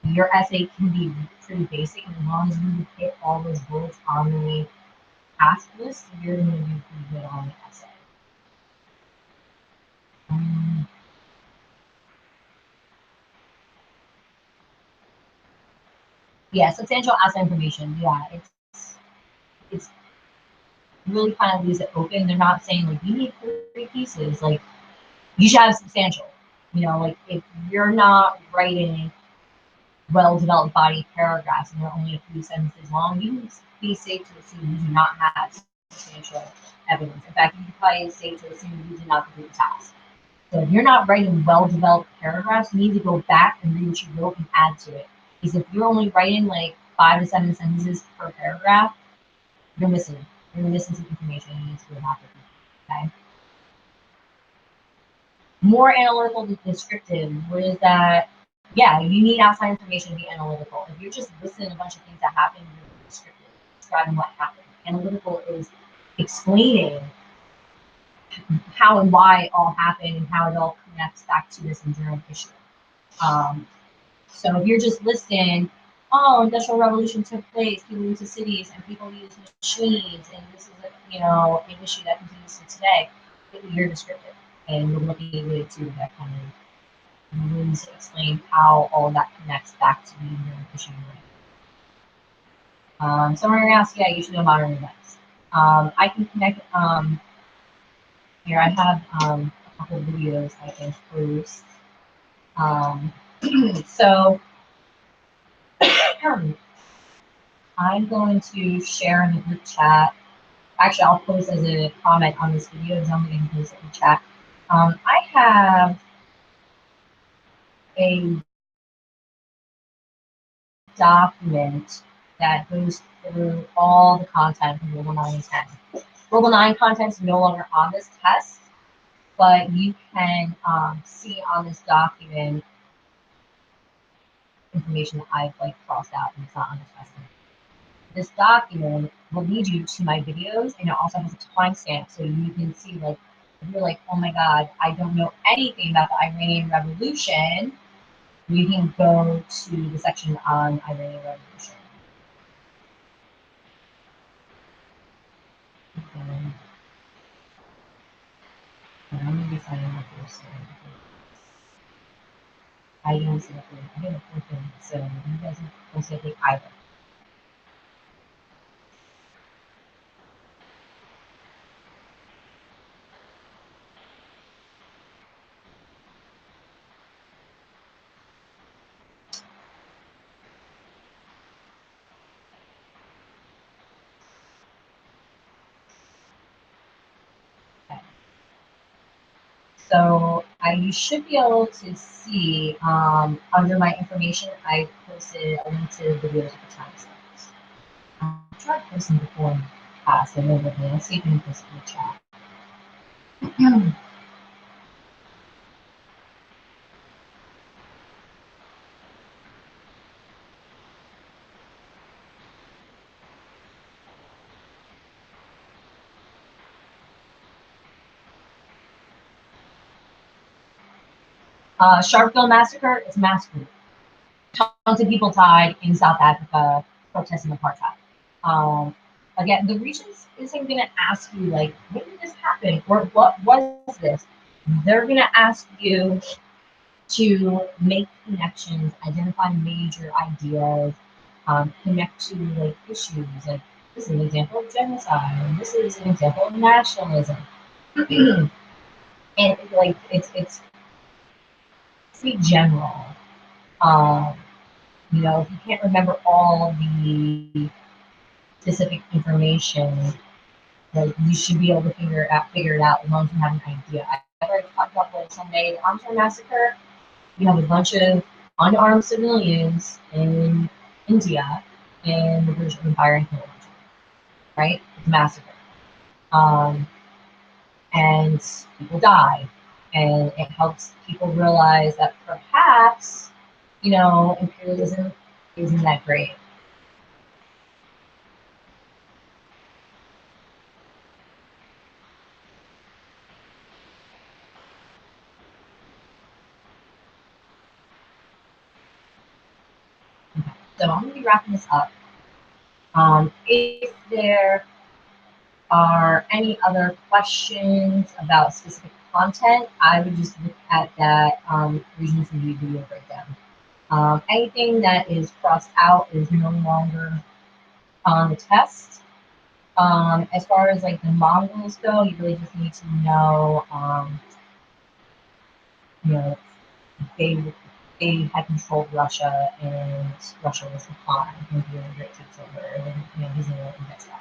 your essay can be pretty basic, and as long as you hit all those bullets on the task list, you're going to do pretty good on the essay. Yeah, substantial outside information. Yeah, it's really kind of leaves it open. They're not saying like you need 3 pieces. Like you should have substantial. Like if you're not writing well-developed body paragraphs and they're only a few sentences long, you can be safe to assume you do not have substantial evidence. In fact, you can probably safe to assume you did not complete the task. So if you're not writing well-developed paragraphs, you need to go back and read what you wrote and add to it. Because if you're only writing like 5 to 7 sentences per paragraph, you're missing. You're missing some information. You need to go back and okay. More analytical than descriptive. What is that? Yeah, you need outside information to be analytical. If you're just listing a bunch of things that happened, you're descriptive, describing what happened. Analytical is explaining how and why it all happened and how it all connects back to this enduring issue. So if you're just listing, oh, industrial revolution took place, people moved to cities, and people use machines, and this is an issue that continues to today, you're descriptive, and you're looking at to that kind of really to explain how all that connects back to being very issue. Someone asked, yeah, you should do modern events. I can connect. Here I have a couple of videos I can post. Um, so I'm going to share in the group chat. Actually, I'll post as a comment on this video, because I'm going to post it in the chat. I have a document that goes through all the content from Global 9 and 10. Global 9 content is no longer on this test, but you can see on this document information that I've crossed out and it's not on the test. This document will lead you to my videos, and it also has a timestamp, so you can see if you're like, oh my god, I don't know anything about the Iranian Revolution, you can go to the section on Iranian Revolution. And I'm going to be signing up for this. I don't see it. I have a thing, so you guys don't see it either. Okay. So you should be able to see under my information, I posted a link to the videos with the timestamps. I tried posting before in the past, and let's see if we can post in the chat. Sharpeville massacre is a massacre. Tons of people died in South Africa protesting apartheid. Again, the Regents isn't going to ask you when did this happen or what was this. They're going to ask you to make connections, identify major ideas, connect to issues. Like this is an example of genocide, and this is an example of nationalism. And it's pretty general. Um, if you can't remember all the specific information, you should be able to figure it out as long as you have an idea. I've already talked about Sunday the Armstrong massacre. You have a bunch of unarmed civilians in India and the British Empire and killed, right? It's a massacre. Um, and people die. And it helps people realize that perhaps, imperialism isn't that great. Okay. So I'm going to be wrapping this up. If there are any other questions about specific content, I would just look at that Regents Review video breakdown. Anything that is crossed out is no longer on the test. As far as the Mongols go, you really just need to know, you know, they they had controlled Russia, and Russia was the pawn, and the Great takes over, and he's in the next step.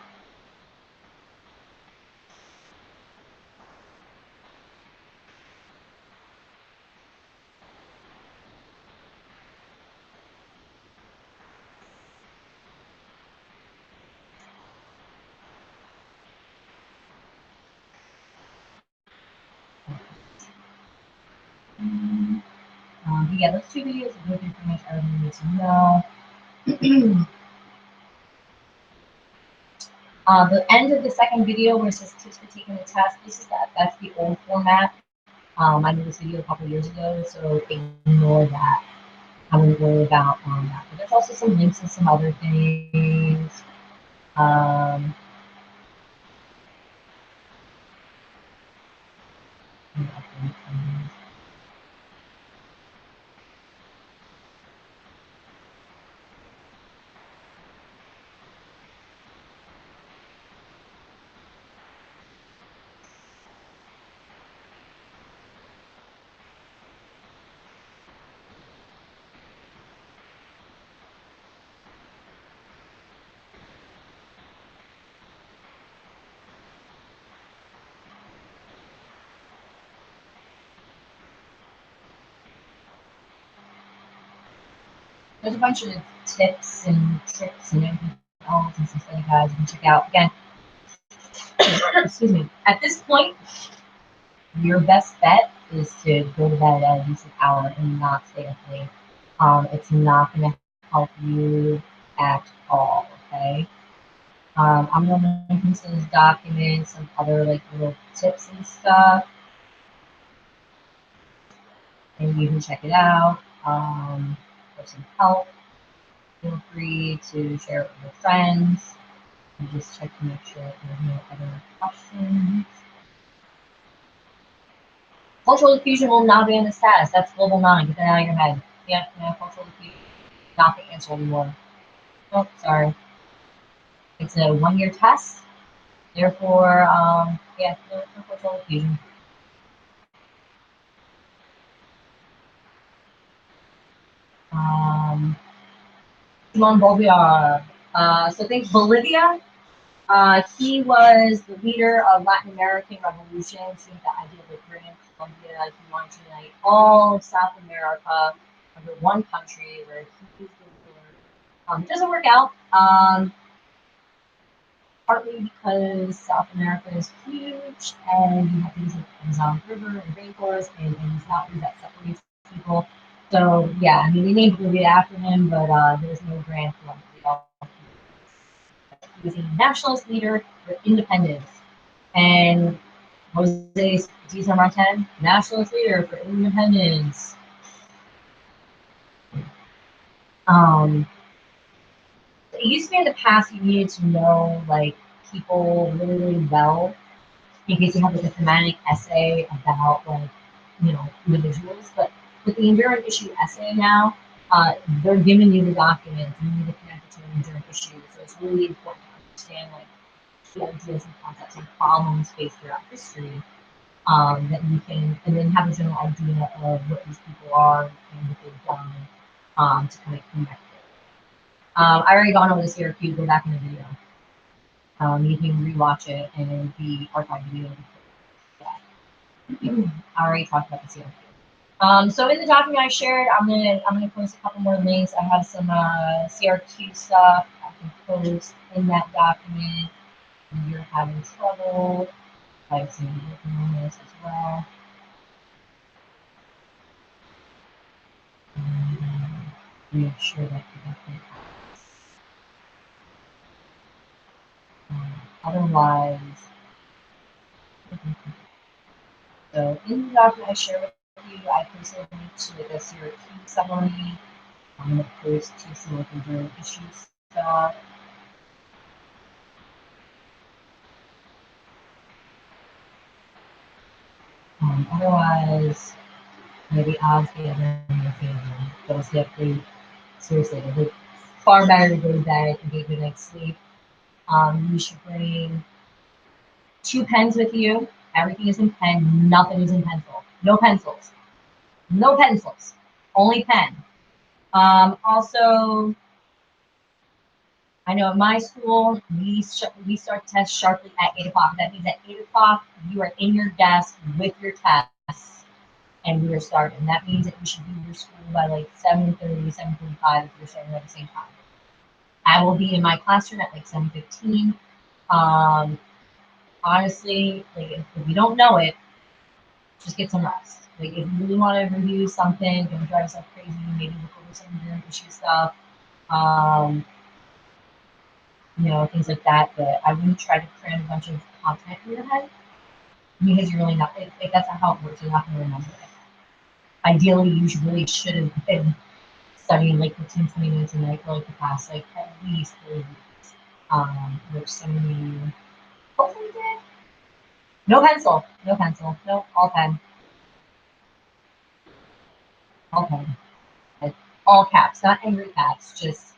Yeah, those two videos are good information everyone needs to know. The end of the second video where it says tips for taking the test, that's the old format. I made this video a couple years ago, so ignore that. I wouldn't worry about that. But there's also some links to some other things. Um, there's a bunch of tips and tricks and everything else and some study guides you can check out. Again, excuse me. At this point, your best bet is to go to bed at least an hour and not stay up late. It's not going to help you at all. Okay. I'm gonna link into this document, some other like little tips and stuff, and you can check it out. For some help, feel free to share it with your friends and just check to make sure that there's no other questions. Cultural diffusion will not be on the status. That's global 9. Get that out of your head. Yeah, cultural diffusion not the answer anymore. Oh, sorry. It's a 1-year test. Therefore, yeah, no cultural diffusion. Simon Bolivar. So think Bolivia. He was the leader of Latin American revolutions. He had the idea of liberating Colombia. He wanted to unite all of South America under one country where he was the ruler. It doesn't work out. Partly because South America is huge and you have things like the Amazon River and rainforest and these mountains that separates people. So yeah, I mean, they named Bolivia after him, but there's no grand Colombia. He was a nationalist leader for independence. And Jose D. San Martin, nationalist leader for independence. Um, it used to be in the past you needed to know like people really, really well in case you have like a thematic essay about like individuals. But with the endurance issue essay now, they're giving you the documents and you need to connect it to an endurance issue. So it's really important to understand like the ideas and concepts and problems faced throughout history. That you can, and then have a general idea of what these people are and what they've done to kind of connect it. I already gone over this here. If you go back in the video, you can rewatch it and the archive video. I already talked about this here. So in the document I shared, I'm gonna post a couple more links. I have some CRQ stuff I can post in that document. If you're having trouble, I've seen you working on this as well. Make sure that you definitely otherwise. So in the document I share with you, I posted a link to like a CRQ summary. I'm gonna post to some of the issue stuff. Otherwise, the odds get in your favor. Those definitely, seriously, it's far better to go to bed and get a good night's sleep. You should bring 2 pens with you. Everything is in pen. Nothing is in pencil. No pencils. No pencils. Only pen. Also, I know at my school, we start tests sharply at 8 o'clock. That means at 8 o'clock, you are in your desk with your tests, and we are starting. That means that you should be in your school by like 7:30, 7:45 if you're starting at the same time. I will be in my classroom at like 7:15. Um, Honestly, like if you don't know it, just get some rest. Like if you really want to review something, don't drive yourself crazy, maybe look over some of your issue stuff. Um, things like that. But I wouldn't try to cram a bunch of content in your head because you're really not. That's not how it works. You're not going to remember it. Ideally, you really should have been studying like 15, 20 minutes a night for like the past like at least 3 weeks. Which some of you hopefully did. No pencil, no pencil, no, all pen, all pen. Like, all caps, not angry caps, just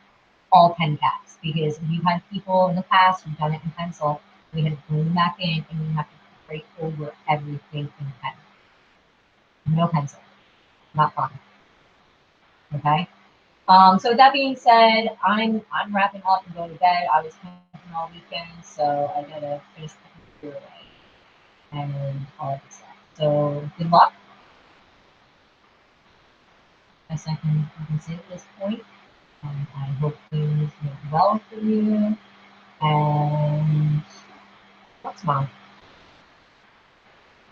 all pen caps. Because we've had people in the past who've done it in pencil, we had to bring them back in and we have to write over everything in pen. No pencil, not fun. Okay. So with that being said, I'm wrapping up and going to bed. I was camping all weekend, so I gotta finish the computer away and all that stuff. So good luck. As I can say at this point. I hope things went well for you. And what's mom?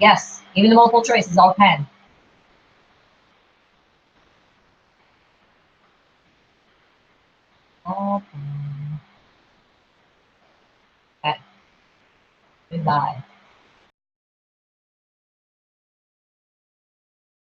Yes, even the multiple choice is all pen. All pen. Okay. Goodbye.